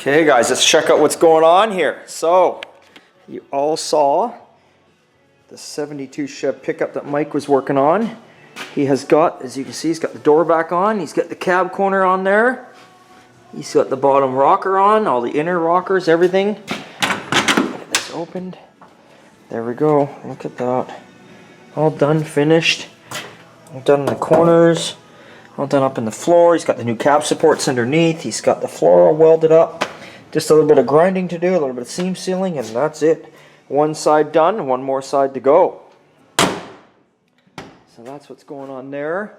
Okay guys, let's check out what's going on here. So, you all saw the 72 Chev pickup that Mike was working on. He has got, as you can see, he's got the door back on, he's got the cab corner on there, he's got the bottom rocker on, all the inner rockers, everything. Get this opened. There we go, look at that. All done, finished. All done in the corners. All done up in the floor. He's got the new cab supports underneath. He's got the floor all welded up. Just a little bit of grinding to do, a little bit of seam sealing, and that's it. One side done, one more side to go. So that's what's going on there.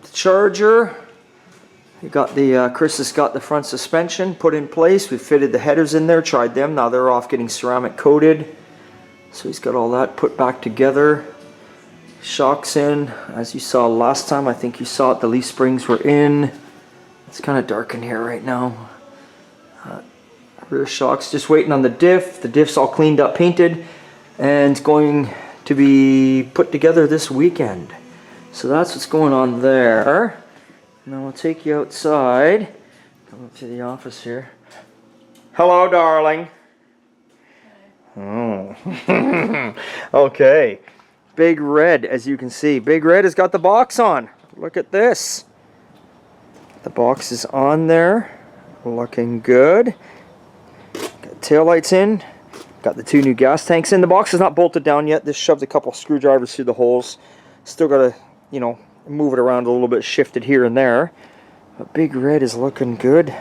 The Charger. We got the Chris has got the front suspension put in place. We fitted the headers in there, tried them. Now they're off getting ceramic coated. So he's got all that put back together. Shocks in, as you saw last time. I think you saw it, the leaf springs were in. It's kind of dark in here right now. Rear shocks, just waiting on the diff. The diff's all cleaned up, painted, and it's going to be put together this weekend. So that's what's going on there. Now we'll take you outside. Come up to the office here. Hello, darling. Oh. Okay. Big Red, as you can see. Big Red has got the box on. Look at this. The box is on there. Looking good. Got taillights in. Got the two new gas tanks in. The box is not bolted down yet. Just shoved a couple screwdrivers through the holes. Still got to, you know, move it around a little bit, shift it here and there. But Big Red is looking good.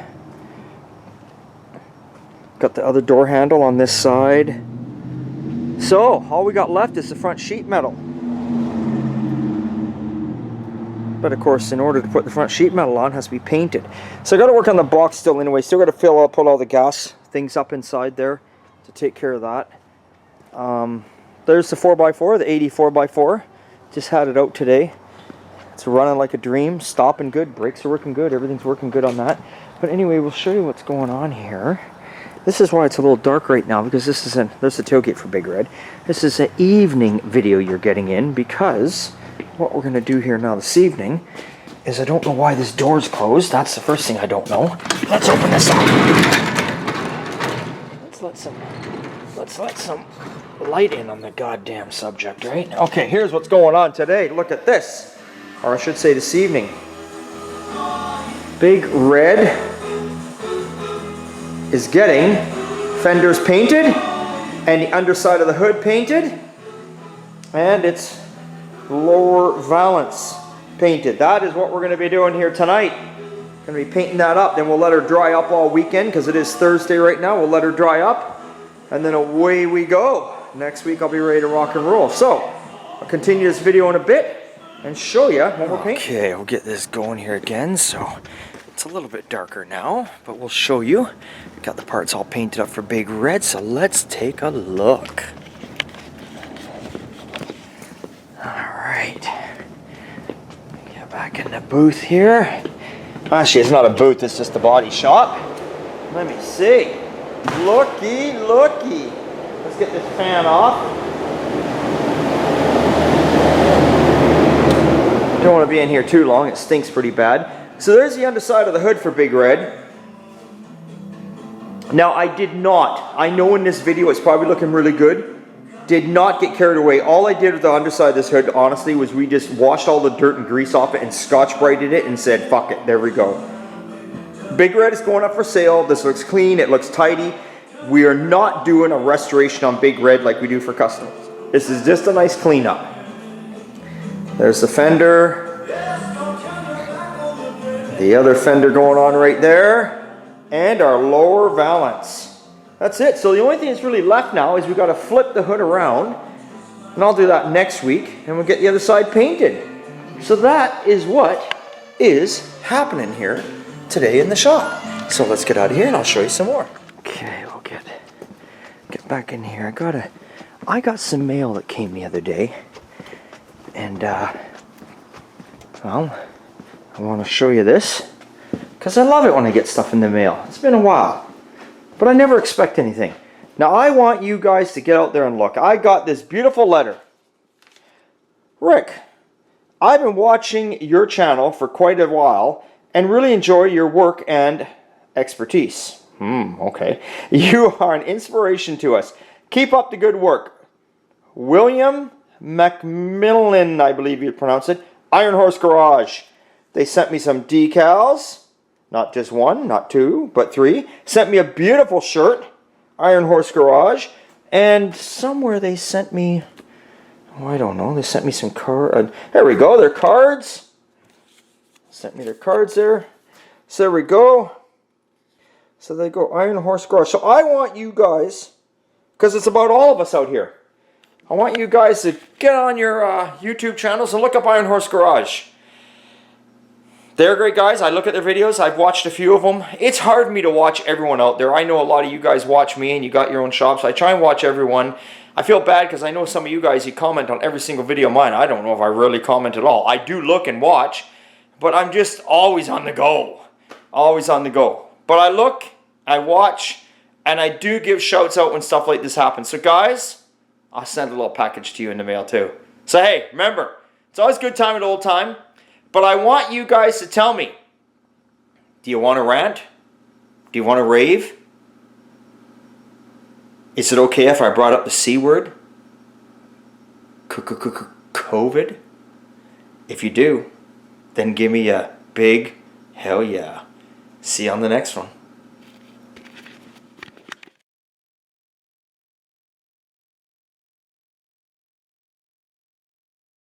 Got the other door handle on this side. So, all we got left is the front sheet metal. But of course, in order to put the front sheet metal on, it has to be painted. So I got to work on the box still anyway. Still got to put all the gas things up inside there to take care of that. There's the 4x4, the 80 4x4. Just had it out today. It's running like a dream, stopping good, brakes are working good, everything's working good on that. But anyway, we'll show you what's going on here. This is why it's a little dark right now, because this is there's the tailgate for Big Red. This is an evening video you're getting in, because what we're going to do here now this evening is, I don't know why this door's closed. That's the first thing I don't know. Let's open this up. Let's let some light in on the goddamn subject, right? Okay, here's what's going on today. Look at this. Or I should say this evening. Big Red is getting fenders painted and the underside of the hood painted and its lower valance painted. That is what we're going to be doing here tonight. Going to be painting that up. Then we'll let her dry up all weekend, because it is Thursday right now. We'll let her dry up and then away we go. Next week I'll be ready to rock and roll. So I'll continue this video in a bit and show you what we're painting. Okay, we'll get this going here again. So it's a little bit darker now, but we'll show you. Got the parts all painted up for Big Red, so let's take a look. Alright. Get back in the booth here. Actually, it's not a booth, it's just a body shop. Let me see. Looky, looky. Let's get this fan off. Don't want to be in here too long, it stinks pretty bad. So there's the underside of the hood for Big Red. Now I know in this video it's probably looking really good. Did not get carried away. All I did with the underside of this hood, honestly, was we just washed all the dirt and grease off it and Scotch-Brighted it and said, fuck it, there we go. Big Red is going up for sale. This looks clean, it looks tidy. We are not doing a restoration on Big Red like we do for customers. This is just a nice cleanup. There's the fender. The other fender going on right there. And our lower valance. That's it. So the only thing that's really left now is we've got to flip the hood around. And I'll do that next week. And we'll get the other side painted. So that is what is happening here today in the shop. So let's get out of here and I'll show you some more. Okay, we'll get back in here. I got some mail that came the other day. And well, I want to show you this, because I love it when I get stuff in the mail. It's been a while, but I never expect anything. Now I want you guys to get out there and look. I got this beautiful letter. Rick, I've been watching your channel for quite a while and really enjoy your work and expertise. Okay. You are an inspiration to us. Keep up the good work. William Macmillan, I believe you'd pronounce it. Iron Horse Garage. They sent me some decals. Not just one, not two, but three. Sent me a beautiful shirt. Iron Horse Garage. And somewhere they sent me, oh, I don't know, they sent me some cards. There we go, their cards. Sent me their cards there. So there we go. So they go Iron Horse Garage. So I want you guys, because it's about all of us out here, I want you guys to get on your YouTube channels and look up Iron Horse Garage. They're great guys. I look at their videos. I've watched a few of them. It's hard for me to watch everyone out there. I know a lot of you guys watch me and you got your own shops. I try and watch everyone. I feel bad because I know some of you guys, you comment on every single video of mine. I don't know if I really comment at all. I do look and watch, but I'm just always on the go. Always on the go. But I look, I watch, and I do give shouts out when stuff like this happens. So guys, I'll send a little package to you in the mail too. So hey, remember, it's always a good time at old time. But I want you guys to tell me, do you want to rant? Do you want to rave? Is it okay if I brought up the C word? COVID? If you do, then give me a big hell yeah. See you on the next one.